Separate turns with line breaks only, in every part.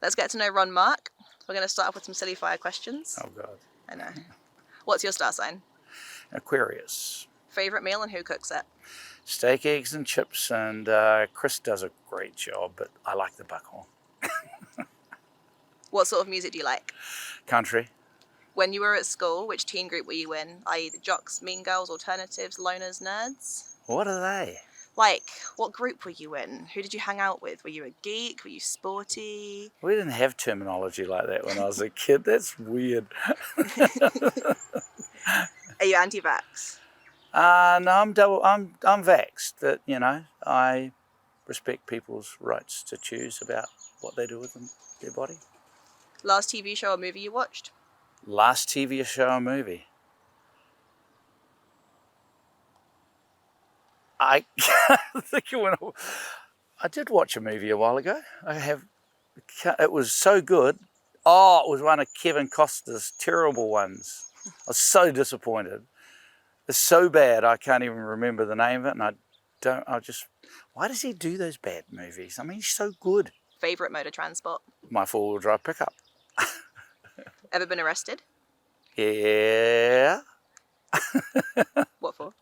Let's get to know Ron Mark. We're going to start off with some silly fire questions.
Oh, God.
I know. What's your star sign?
Aquarius.
Favourite meal and who cooks it?
Steak, eggs and chips, and Chris does a great job, but I like the buckhorn.
What sort of music do you like?
Country.
When you were at school, which teen group were you in? I.e. the jocks, mean girls, alternatives, loners, nerds?
What are they?
Like, what group were you in? Who did you hang out with? Were you a geek? Were you sporty?
We didn't have terminology like that when I was a kid. That's weird.
Are you anti-vax?
No, I'm vaxxed, but, you know, I respect people's rights to choose about what they do with their body.
Last TV show or movie you watched?
Last TV show or movie? I think I did watch a movie a while ago. It was so good. Oh, it was one of Kevin Costner's terrible ones. I was so disappointed. It's so bad I can't even remember the name of it, and why does he do those bad movies? I mean, he's so good.
Favourite mode of transport?
My four-wheel drive pickup.
Ever been arrested?
Yeah.
What for?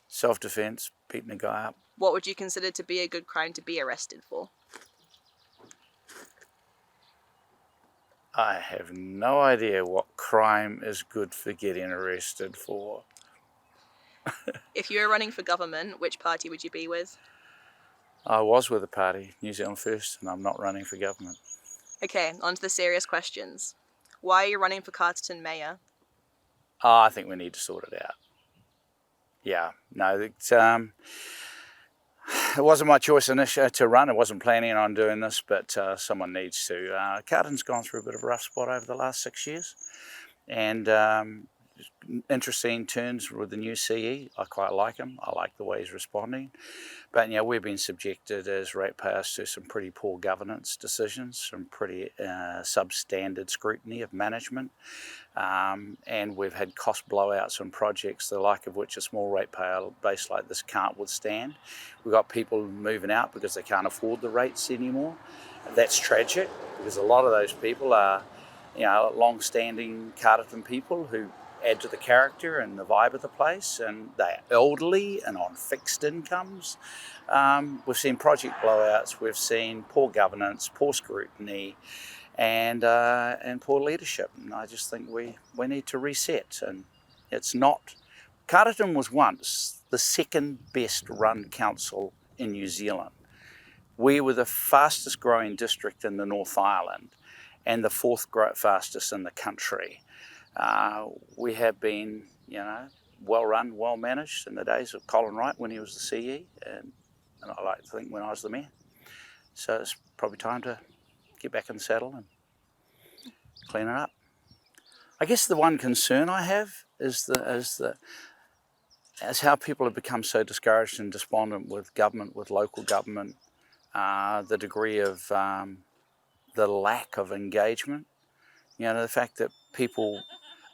Self-defense, beating a guy up.
What would you consider to be a good crime to be arrested for?
I have no idea what crime is good for getting arrested for.
If you were running for government, which party would you be with?
I was with the party, New Zealand First, and I'm not running for government.
Okay, on to the serious questions. Why are you running for Carterton Mayor?
Oh, I think we need to sort it out. Yeah, no, it wasn't my choice initially to run. I wasn't planning on doing this, but someone needs to. Carterton's gone through a bit of a rough spot over the last 6 years, and interesting turns with the new CE. I quite like him. I like the way he's responding. But, you know, we've been subjected as ratepayers to some pretty poor governance decisions, some pretty substandard scrutiny of management. And we've had cost blowouts on projects, the like of which a small ratepayer base like this can't withstand. We've got people moving out because they can't afford the rates anymore. That's tragic, because a lot of those people are, you know, long-standing Carterton people who add to the character and the vibe of the place, and they're elderly and on fixed incomes. We've seen project blowouts, we've seen poor governance, poor scrutiny, and poor leadership. And I just think we need to reset. And it's not. Carterton was once the second best run council in New Zealand. We were the fastest growing district in the North Island and the fourth fastest in the country. We have been, you know, well run, well managed in the days of Colin Wright when he was the CE, and I like to think when I was the mayor. So it's probably time to get back in the saddle and clean it up. I guess the one concern I have is how people have become so discouraged and despondent with government, with local government, the degree of the lack of engagement. You know, the fact that people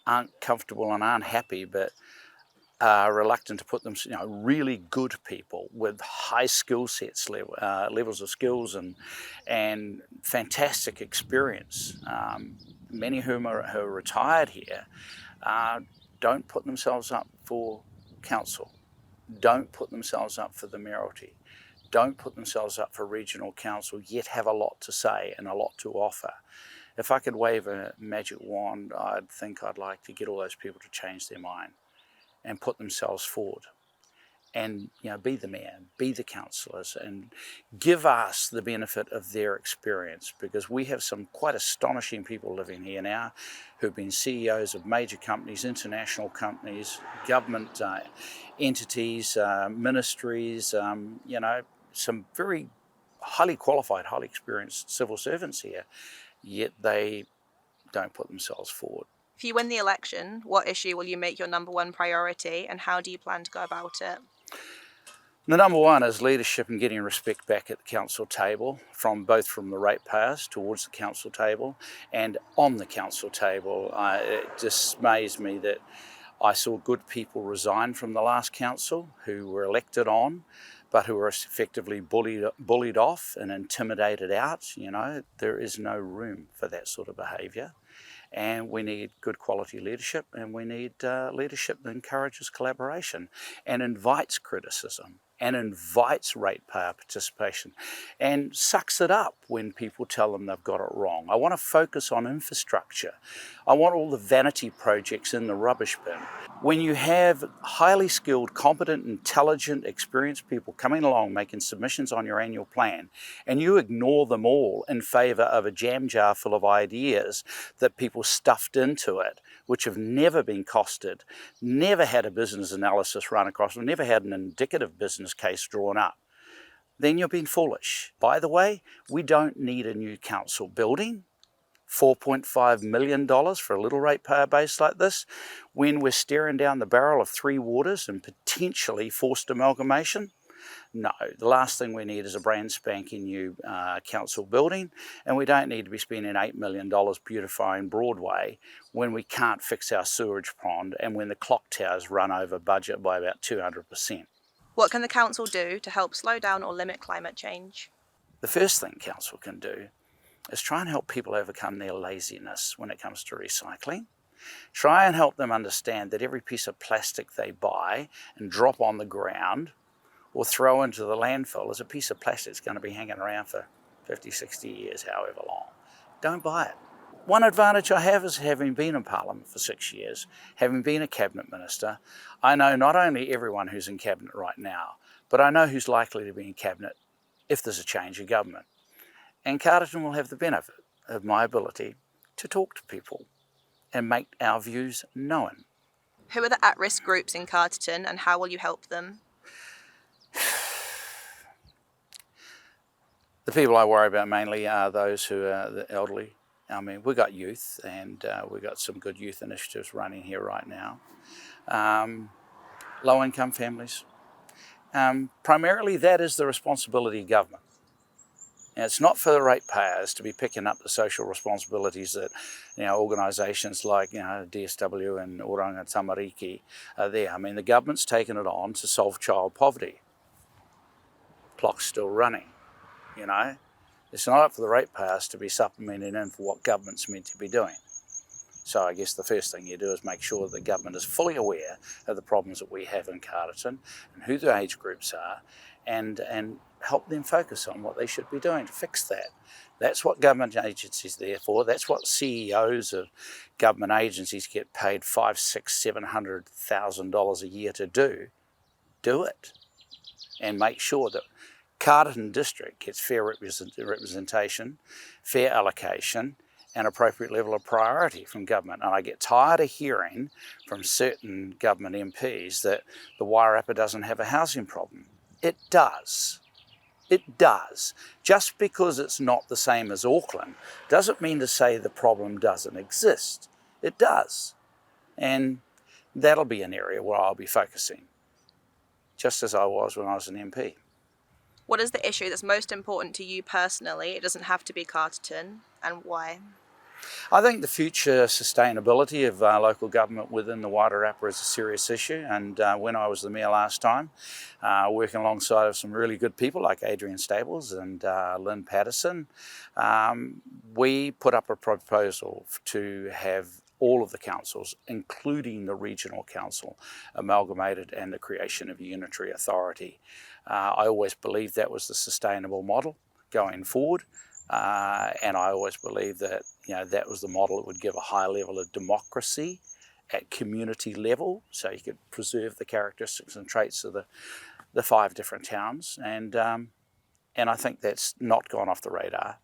aren't comfortable and aren't happy, but are reluctant to put them, you know, really good people with high skill sets, levels of skills and fantastic experience. Many of whom are retired here, don't put themselves up for council, don't put themselves up for the mayoralty, don't put themselves up for regional council, yet have a lot to say and a lot to offer. If I could wave a magic wand, I'd think I'd like to get all those people to change their mind and put themselves forward, and, you know, be the mayor, be the councillors, and give us the benefit of their experience, because we have some quite astonishing people living here now who've been CEOs of major companies, international companies, government entities, ministries, you know, some very highly qualified, highly experienced civil servants here, yet they don't put themselves forward.
If you win the election, what issue will you make your number one priority, and how do you plan to go about it?
The number one is leadership and getting respect back at the council table, both from the ratepayers towards the council table and on the council table. It dismays me that I saw good people resign from the last council who were elected on, but who are effectively bullied off and intimidated out. There is no room for that sort of behaviour. And we need good quality leadership, and we need leadership that encourages collaboration and invites criticism and invites ratepayer participation and sucks it up when people tell them they've got it wrong. I want to focus on infrastructure. I want all the vanity projects in the rubbish bin. When you have highly skilled, competent, intelligent, experienced people coming along making submissions on your annual plan, and you ignore them all in favour of a jam jar full of ideas that people stuffed into it, which have never been costed, never had a business analysis run across them, never had an indicative business case drawn up, then you're being foolish. By the way, we don't need a new council building. $4.5 million for a little ratepayer base like this, when we're staring down the barrel of three waters and potentially forced amalgamation. No, the last thing we need is a brand spanking new council building, and we don't need to be spending $8 million beautifying Broadway when we can't fix our sewerage pond and when the clock towers run over budget by about 200%.
What can the council do to help slow down or limit climate change?
The first thing council can do is try and help people overcome their laziness when it comes to recycling. Try and help them understand that every piece of plastic they buy and drop on the ground or throw into the landfill is a piece of plastic that's going to be hanging around for 50, 60 years, however long. Don't buy it. One advantage I have is having been in Parliament for 6 years, having been a Cabinet Minister, I know not only everyone who's in Cabinet right now, but I know who's likely to be in Cabinet if there's a change of government. And Carterton will have the benefit of my ability to talk to people and make our views known.
Who are the at-risk groups in Carterton and how will you help them?
The people I worry about mainly are those who are the elderly. I mean, we've got youth, and we've got some good youth initiatives running here right now. Low-income families. Primarily, that is the responsibility of government. And it's not for the ratepayers to be picking up the social responsibilities that organisations like DSW and Oranga Tamariki are there. I mean, the government's taken it on to solve child poverty. Clock's still running, It's not up for the ratepayers to be supplementing in for what government's meant to be doing. So I guess the first thing you do is make sure that the government is fully aware of the problems that we have in Carterton and who the age groups are, and help them focus on what they should be doing to fix that. That's what government agencies are there for. That's what CEOs of government agencies get paid $500,000, $600,000, $700,000 a year to do. Do it, and make sure that Carterton District gets fair representation, fair allocation, and appropriate level of priority from government. And I get tired of hearing from certain government MPs that the Wairarapa doesn't have a housing problem. It does. It does. Just because it's not the same as Auckland doesn't mean to say the problem doesn't exist. It does. And that'll be an area where I'll be focusing, just as I was when I was an MP.
What is the issue that's most important to you personally? It doesn't have to be Carterton, and why?
I think the future sustainability of local government within the Wairarapa is a serious issue, and when I was the Mayor last time, working alongside some really good people like Adrian Stables and Lynn Patterson, we put up a proposal to have all of the councils, including the regional council, amalgamated and the creation of a unitary authority. I always believed that was the sustainable model going forward. And I always believed that that was the model that would give a high level of democracy at community level, so you could preserve the characteristics and traits of the 5 different towns. And I think that's not gone off the radar.